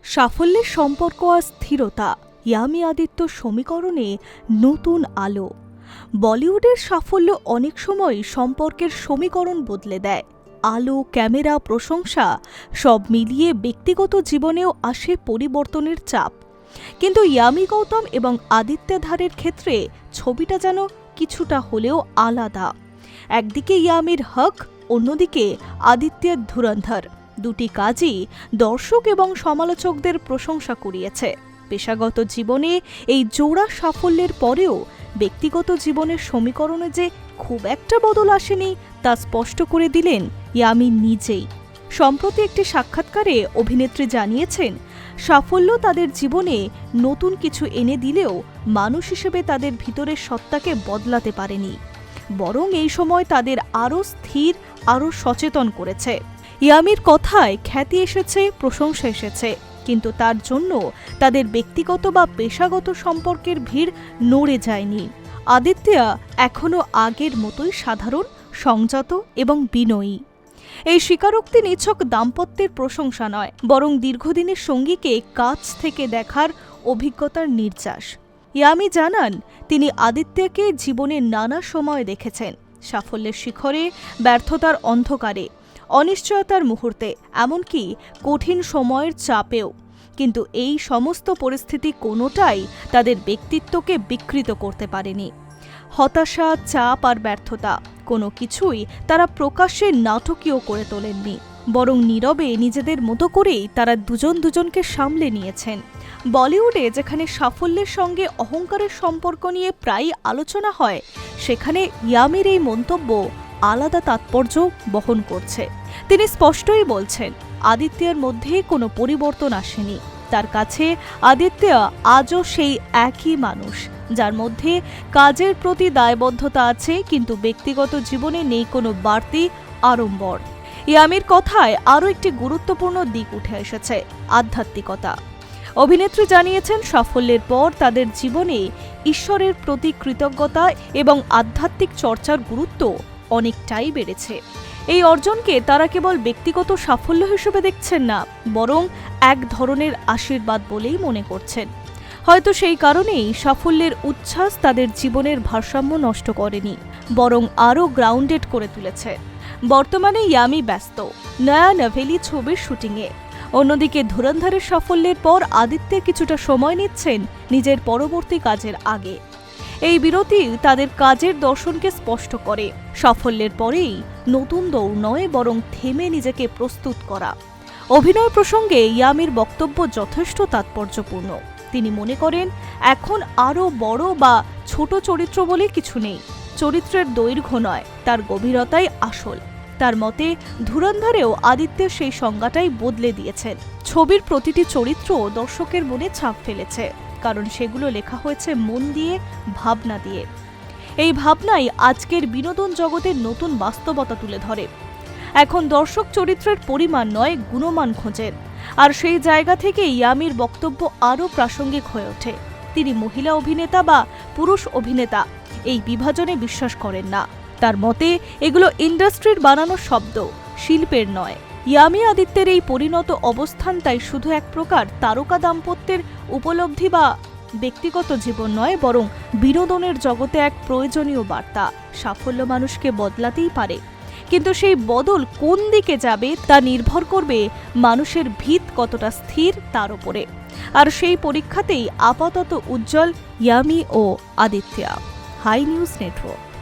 সাফল্যের সম্পর্ক আর স্থিরতা, ইয়ামি আদিত্য সমীকরণে নতুন আলো। বলিউডের সাফল্য অনেক সময় সম্পর্কের সমীকরণ বদলে দেয়। আলো, ক্যামেরা, প্রশংসা সব মিলিয়ে ব্যক্তিগত জীবনেও আসে পরিবর্তনের চাপ। কিন্তু ইয়ামি গৌতম এবং আদিত্য ধারের ক্ষেত্রে ছবিটা যেন কিছুটা হলেও আলাদা। একদিকে ইয়ামির হক, অন্যদিকে আদিত্যের ধুরন্ধর। দুটি কাজই দর্শক এবং সমালোচকদের প্রশংসা কুড়িয়েছে। পেশাগত জীবনে এই জোড়া সাফল্যের পরেও ব্যক্তিগত জীবনের সমীকরণে যে খুব একটা বদল আসেনি তা স্পষ্ট করে দিলেন ইয়ামি নিজেই। সম্প্রতি একটি সাক্ষাৎকারে অভিনেত্রী জানিয়েছেন, সাফল্য তাদের জীবনে নতুন কিছু এনে দিলেও মানুষ হিসেবে তাদের ভিতরের সত্তাকে বদলাতে পারেনি, বরং এই সময় তাদের আরও স্থির, আরও সচেতন করেছে। ইয়ামির কথায় খ্যাতি এসেছে, প্রশংসা এসেছে, কিন্তু তার জন্য তাদের ব্যক্তিগত বা পেশাগত সম্পর্কের ভিড় নড়ে যায়নি। আদিত্যা এখনও আগের মতোই সাধারণ, সংযত এবং বিনয়ী। এই স্বীকারোক্তি নিছক দাম্পত্যের প্রশংসা নয়, বরং দীর্ঘদিনের সঙ্গীকে কাছ থেকে দেখার অভিজ্ঞতার নির্যাস। ইয়ামি জানান, তিনি আদিত্যকে জীবনের নানা সময় দেখেছেন, সাফল্যের শিখরে, ব্যর্থতার অন্ধকারে, অনিশ্চয়তার মুহূর্তে, এমনকি কঠিন সময়ের চাপেও। কিন্তু এই সমস্ত পরিস্থিতি কোনোটাই তাদের ব্যক্তিত্বকে বিকৃত করতে পারেনি। হতাশা, চাপ আর ব্যর্থতা কোনো কিছুই তারা প্রকাশ্যে নাটকীয় করে তোলেননি, বরং নীরবে নিজেদের মতো করেই তারা দুজন দুজনকে সামলে নিয়েছেন। বলিউডে যেখানে সাফল্যের সঙ্গে অহংকারের সম্পর্ক নিয়ে প্রায়ই আলোচনা হয়, সেখানে ইয়ামির এই মন্তব্য আলাদা তাৎপর্য বহন করছে। তিনি স্পষ্টই বলছেন, আদিত্যের মধ্যে কোনো পরিবর্তন আসেনি। তার কাছে আদিত্য আজও সেই একই মানুষ, যার মধ্যে কাজের প্রতি দায়বদ্ধতা আছে, কিন্তু ব্যক্তিগত জীবনে নেই কোনো বাড়তি আড়ম্বর। ইয়ামির কথায় আরও একটি গুরুত্বপূর্ণ দিক উঠে এসেছে, আধ্যাত্মিকতা। অভিনেত্রী জানিয়েছেন, সাফল্যের পর তাদের জীবনে ঈশ্বরের প্রতি কৃতজ্ঞতা এবং আধ্যাত্মিক চর্চার গুরুত্ব অনেকটাই বেড়েছে। এই অর্জনকে তারা কেবল ব্যক্তিগত সাফল্য হিসেবে দেখছেন না, বরং এক ধরনের আশীর্বাদ বলেই মনে করছেন। হয়তো সেই কারণেই সাফল্যের উচ্ছ্বাস তাদের জীবনের ভারসাম্য নষ্ট করেনি, বরং আরও গ্রাউন্ডেড করে তুলেছে। বর্তমানে ইয়ামি ব্যস্ত নয়া নভেলি ছবির শুটিংয়ে। অন্যদিকে ধুরন্ধরের সাফল্যের পর আদিত্য কিছুটা সময় নিচ্ছেন নিজের পরবর্তী কাজের আগে। এই বিরতি তাদের কাজের দর্শনকে স্পষ্ট করে। সাফল্যের পরেই নতুন দৌড় নয়, বরং থেমে নিজেকে প্রস্তুত করা। অভিনয় প্রসঙ্গে ইয়ামির বক্তব্য যথেষ্ট তাৎপর্যপূর্ণ। তিনি মনে করেন, এখন আরও বড় বা ছোট চরিত্র বলে কিছু নেই। চরিত্রের দৈর্ঘ্য নয়, তার গভীরতাই আসল। তার মতে ধুরন্ধরেও আদিত্যের সেই সংজ্ঞাটাই বদলে দিয়েছেন। ছবির প্রতিটি চরিত্র দর্শকের মনে ছাপ ফেলেছে, কারণ সেগুলো লেখা হয়েছে মন দিয়ে, ভাবনা দিয়ে। এই ভাবনাই আজকের বিনোদন জগতের নতুন বাস্তবতা তুলে ধরে। এখন দর্শক চরিত্রের পরিমাণ নয়, গুণমান খোঁজেন। আর সেই জায়গা থেকে ইয়ামির বক্তব্য আরও প্রাসঙ্গিক হয়ে ওঠে। তিনি মহিলা অভিনেতা বা পুরুষ অভিনেতা এই বিভাজনে বিশ্বাস করেন না। তার মতে এগুলো ইন্ডাস্ট্রির বানানো শব্দ, শিল্পের নয়। ইয়ামি আদিত্যের এই পরিণত অবস্থান তাই শুধু এক প্রকার তারকা দাম্পত্যের উপলব্ধি বা ব্যক্তিগত জীবন নয়, বরং বিনোদনের জগতে এক প্রয়োজনীয় বার্তা। সাফল্য মানুষকে বদলাতেই পারে, কিন্তু সেই বদল কোন দিকে যাবে তা নির্ভর করবে মানুষের ভিত কতটা স্থির তার উপরে। আর সেই পরীক্ষাতেই আপাতত উজ্জ্বল ইয়ামি ও আদিত্যা। Hi news network.